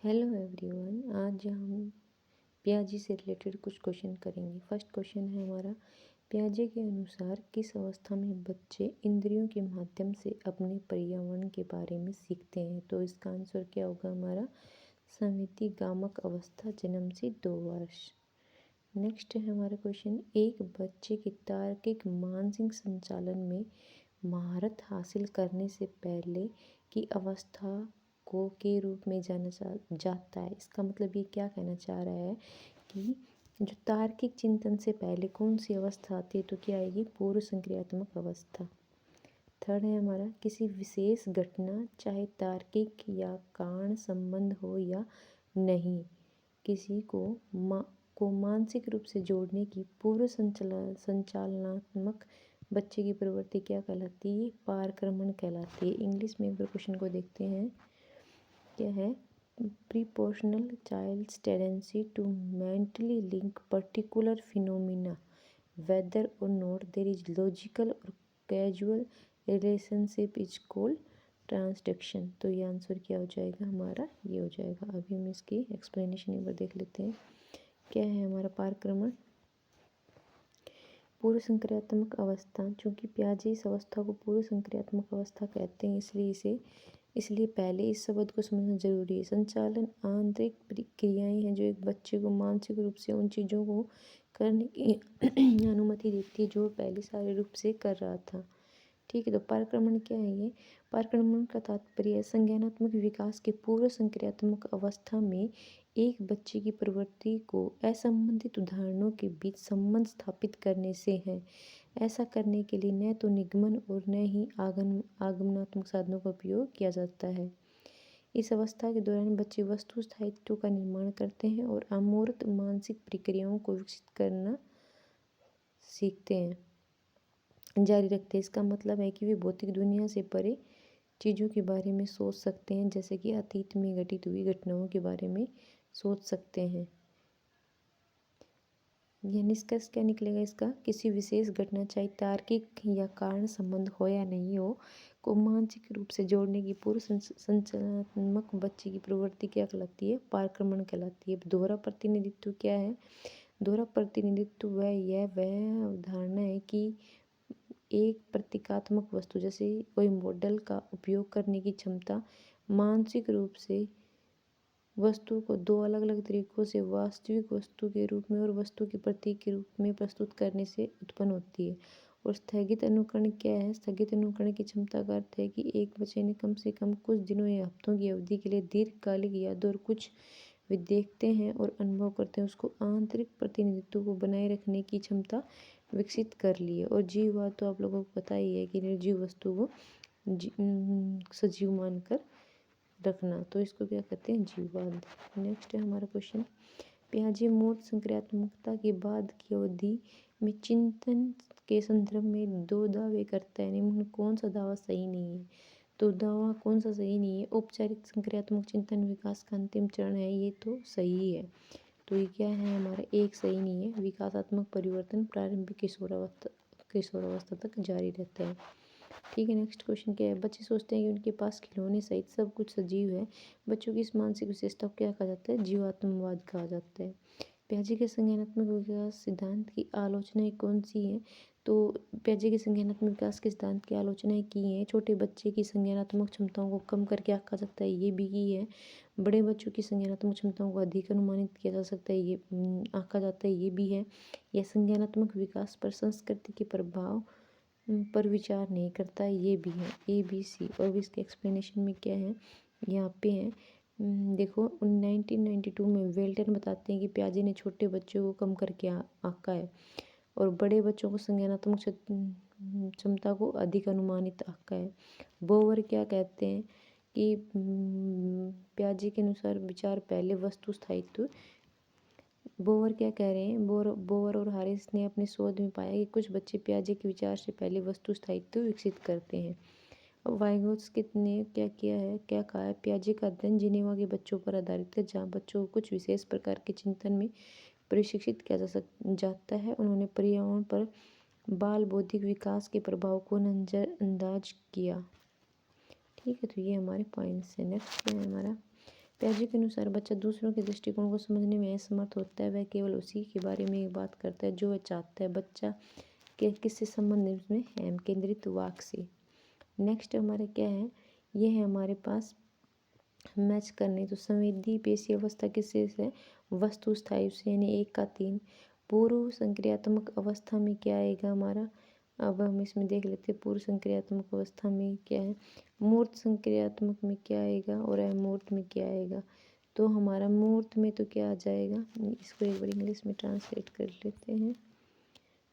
Hello everyone, आज हम पियाजे से रिलेटेड कुछ क्वेश्चन करेंगे। फर्स्ट क्वेश्चन है हमारा, पियाजे के अनुसार किस अवस्था में बच्चे इंद्रियों के माध्यम से अपने पर्यावरण के बारे में सीखते हैं? तो इसका आंसर क्या होगा हमारा, संवेदी गामक अवस्था, जन्म से 2 वर्ष। नेक्स्ट है हमारा क्वेश्चन, एक बच्चे के तार्किक मानसिक संचालन में महारत हासिल करने से पहले की अवस्था को के रूप में जाना जाता है। इसका मतलब ये क्या कहना चाह रहा है कि जो तार्किक चिंतन से पहले कौन सी अवस्था आती है, तो क्या आएगी, पूर्व संक्रियात्मक अवस्था। थर्ड है हमारा, किसी विशेष घटना चाहे तार्किक या कारण संबंध हो या नहीं, किसी को मानसिक रूप से जोड़ने की पूर्व संचालनात्मक बच्चे की प्रवृत्ति क्या कहलाती है, पारक्रमण कहलाती है। इंग्लिश में एक बार क्वेश्चन को देखते हैं, क्या है, preoperational child's tendency to mentally link particular phenomena whether और नॉट देयर इज लॉजिकल और causal relationship is called transduction. तो ये आंसर क्या हो जाएगा हमारा, ये हो जाएगा। अभी हम इसकी एक्सप्लेनेशन एक बार देख लेते हैं। क्या है हमारा पारक्रमण, पूर्व संक्रियात्मक अवस्था। चूंकि पियाजे इस अवस्था को पूर्व संक्रियात्मक अवस्था कहते हैं, इसलिए पहले इस शब्द को समझना जरूरी है। संचालन आंतरिक प्रक्रियाएं हैं जो एक बच्चे को मानसिक रूप से उन चीज़ों को करने की अनुमति देती है जो पहले शारीरिक रूप से कर रहा था। ठीक है, तो पारक्रमण क्या है, ये पारक्रमण का तात्पर्य है संज्ञानात्मक विकास के पूर्व संक्रियात्मक अवस्था में एक बच्चे की प्रवृत्ति को असंबंधित उदाहरणों के बीच संबंध स्थापित करने से है। ऐसा करने के लिए न तो निगमन और न ही आगमनात्मक साधनों का उपयोग किया जाता है। इस अवस्था के दौरान बच्चे वस्तु स्थायित्व का निर्माण करते हैं और अमूर्त मानसिक प्रक्रियाओं को विकसित करना सीखते हैं, जारी रखते हैं। इसका मतलब है कि वे भौतिक दुनिया से परे चीज़ों के बारे में सोच सकते हैं, जैसे कि अतीत में घटित हुई घटनाओं के बारे में सोच सकते हैं। यह निष्कर्ष क्या निकलेगा इसका, किसी विशेष घटना चाहे तार्किक या कारण संबंध हो या नहीं हो, को मानसिक रूप से जोड़ने की पूर्व संचालनात्मक बच्चे की प्रवृत्ति क्या कहलाती है, पारक्रमण कहलाती है। दोहरा प्रतिनिधित्व क्या है, दोहरा प्रतिनिधित्व वह धारणा है कि एक प्रतीकात्मक वस्तु जैसे कोई मॉडल का उपयोग करने की क्षमता मानसिक रूप से वस्तु को दो अलग अलग तरीकों से वास्तविक वस्तु के रूप में और वस्तु के प्रतीक के रूप में प्रस्तुत करने से उत्पन्न होती है। और स्थगित अनुकरण क्या है, स्थगित अनुकरण की क्षमता का अर्थ है कि एक बच्चे ने कम से कम कुछ दिनों या हफ्तों की अवधि के लिए दीर्घकालिक याद और कुछ वे देखते हैं और अनुभव करते हैं, उसको आंतरिक प्रतिनिधित्व को बनाए रखने की क्षमता विकसित कर ली है। और जीववाद तो आप लोगों को पता ही है कि निर्जीव वस्तु को सजीव मानकर रखना, तो इसको क्या कहते हैं, जीववाद। नेक्स्ट है हमारा क्वेश्चन, पियाजे मूर्त संक्रियात्मकता के बाद की अवधि में चिंतन के संदर्भ में 2 दावे करता है, निम्न कौन सा दावा सही नहीं है? तो दावा कौन सा सही नहीं है, औपचारिक संक्रियात्मक चिंतन विकास का अंतिम चरण है, ये तो सही है। तो ये क्या है हमारा, एक सही नहीं है। विकासात्मक परिवर्तन प्रारंभिक किशोरावस्था तक जारी रहता है। ठीक है, नेक्स्ट क्वेश्चन क्या है, बच्चे सोचते हैं कि उनके पास खिलौने सहित सब कुछ सजीव है। बच्चों की इस मानसिक विशेषता को क्या कहा जाता है, जीवात्मवाद कहा जाता है। पियाजे के संज्ञानात्मक विकास सिद्धांत की आलोचनाएं कौन सी हैं? तो पियाजे के संज्ञानात्मक विकास के सिद्धांत की आलोचनाएं की हैं। छोटे बच्चे की संज्ञानात्मक क्षमताओं को कम करके आंका जाता है, ये भी की है। बड़े बच्चों की संज्ञानात्मक क्षमताओं को अधिक अनुमानित किया जा सकता है, ये आंका जाता है, ये भी है। यह संज्ञानात्मक विकास पर संस्कृति के प्रभाव पर विचार नहीं करता, ये भी है। A B C. और भी इसके एक्सप्लेनेशन में क्या है, यहाँ पे है, देखो 1992 में वेल्टन बताते हैं कि पियाजे ने छोटे बच्चों को कम करके आंका है और बड़े बच्चों को संज्ञानात्मक क्षमता को अधिक अनुमानित आंका है। बोवर क्या कहते हैं कि पियाजे के अनुसार विचार पहले, वस्तु स्थायित्व। बोवर क्या कह रहे हैं, बोवर और हारिस ने अपने शोध में पाया कि कुछ बच्चे पियाजे के विचार से पहले वस्तु स्थायित्व विकसित करते हैं। और वाइगोत्स्की ने क्या किया है, क्या कहा है, पियाजे का अध्ययन जिनेवा के बच्चों पर आधारित है, जहाँ बच्चों को कुछ विशेष प्रकार के चिंतन में प्रशिक्षित किया जाता है। उन्होंने पर्यावरण पर बाल बौद्धिक विकास के प्रभाव को नजरअंदाज किया। ठीक है, तो ये हमारे पॉइंट्स हैं। नेक्स्ट क्या है हमारा, पियाजे के अनुसार बच्चा दूसरों के दृष्टिकोण को समझने में असमर्थ होता है, वह केवल उसी के बारे में बात करता है जो वह चाहता है। बच्चा के किससे संबंधित में है, केंद्रित वाक से। नेक्स्ट हमारा क्या है, ये है हमारे पास मैच करने। तो संवेदी पेशी अवस्था किससे है, वस्तु स्थायी से, यानी 1 का 3। पूर्व संक्रियात्मक अवस्था में क्या आएगा हमारा, अब हम इसमें देख लेते हैं पूर्व संक्रियात्मक अवस्था में क्या है, मूर्त संक्रियात्मक में क्या आएगा और अमूर्त में क्या आएगा। तो हमारा मूर्त में तो क्या आ जाएगा, इसको एक बार इंग्लिश में ट्रांसलेट कर लेते हैं।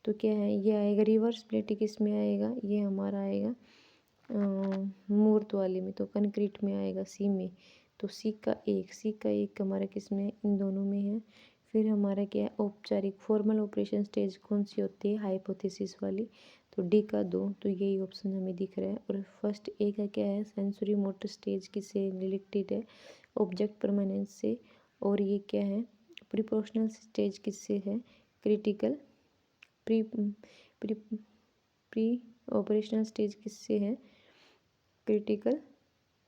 तो क्या है, ये आएगा रिवर्स प्लेटिक, इसमें आएगा ये हमारा आएगा मूर्त वाले में, तो कंक्रीट में आएगा सी में। तो सी का 1 हमारा किस में, इन दोनों में है। फिर हमारा क्या है, औपचारिक फॉर्मल ऑपरेशन स्टेज कौन सी होती है, हाइपोथेसिस वाली। तो डी का 2, तो यही ऑप्शन हमें दिख रहा है। और फर्स्ट ए का क्या है, सेंसरी मोटर स्टेज किससे रिलेटेड है, ऑब्जेक्ट परमानेंस से। और ये क्या है, प्रिपोर्शनल स्टेज किससे है, critical pre pre pre operational stage किससे है, क्रिटिकल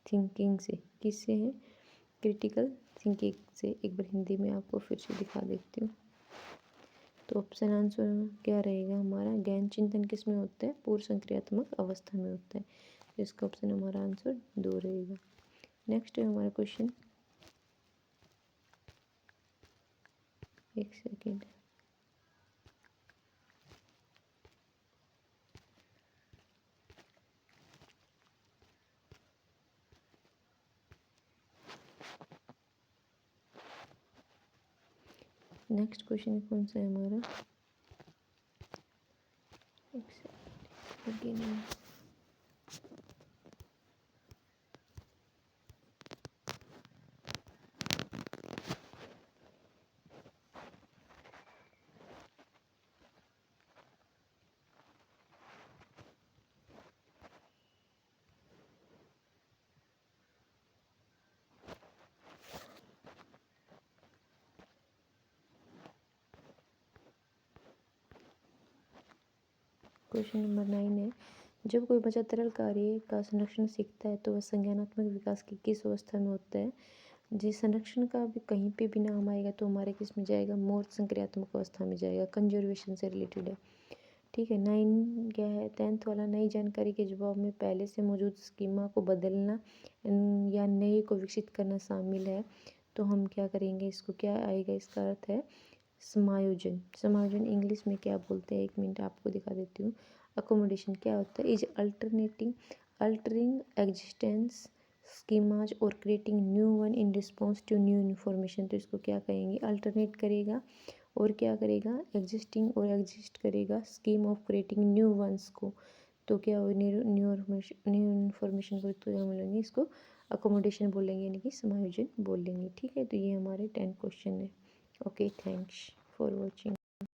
थिंकिंग से। किससे है, क्रिटिकल थिंकिंग से। एक बार हिंदी में आपको फिर से दिखा देती हूँ। तो ऑप्शन आंसर क्या रहेगा हमारा, ज्ञान चिंतन किस में होता है, पूर्व संक्रियात्मक अवस्था में होता है। तो इसका ऑप्शन हमारा आंसर 2 रहेगा। नेक्स्ट है हमारा क्वेश्चन, एक सेकेंड। नेक्स्ट क्वेश्चन कौन सा है हमारा, एक सेकेंड। क्वेश्चन नंबर 9 है, जब कोई बच्चा तरल कार्य का संरक्षण सीखता है तो वह संज्ञानात्मक विकास की किस अवस्था में होता है। जी, संरक्षण का भी कहीं पे भी नाम आएगा तो हमारे किस में जाएगा, मूर्त संक्रियात्मक अवस्था में जाएगा, कंजर्वेशन से रिलेटेड है। ठीक है, 9 क्या है, 10th वाला, नई जानकारी के जवाब में पहले से मौजूद स्कीमा को बदलना या नए को विकसित करना शामिल है। तो हम क्या करेंगे, इसको क्या आएगा, इसका अर्थ है समायोजन। समायोजन इंग्लिश में क्या बोलते हैं, 1 मिनट आपको दिखा देती हूँ। अकोमोडेशन क्या होता है, इज अल्टरिंग एग्जिस्टेंस स्कीमाज और creating new one in response to new information. तो इसको क्या कहेंगे, अल्टरनेट करेगा और क्या करेगा, एग्जिस्टिंग और एग्जिस्ट करेगा scheme of creating new ones को। तो क्या हो, न्यू इन्फॉर्मेशन को तो क्या बोलेंगे, इसको अकोमोडेशन बोलेंगे, यानी कि समायोजन बोलेंगे। ठीक है, तो ये हमारे 10 क्वेश्चन है। Okay, thanks for watching.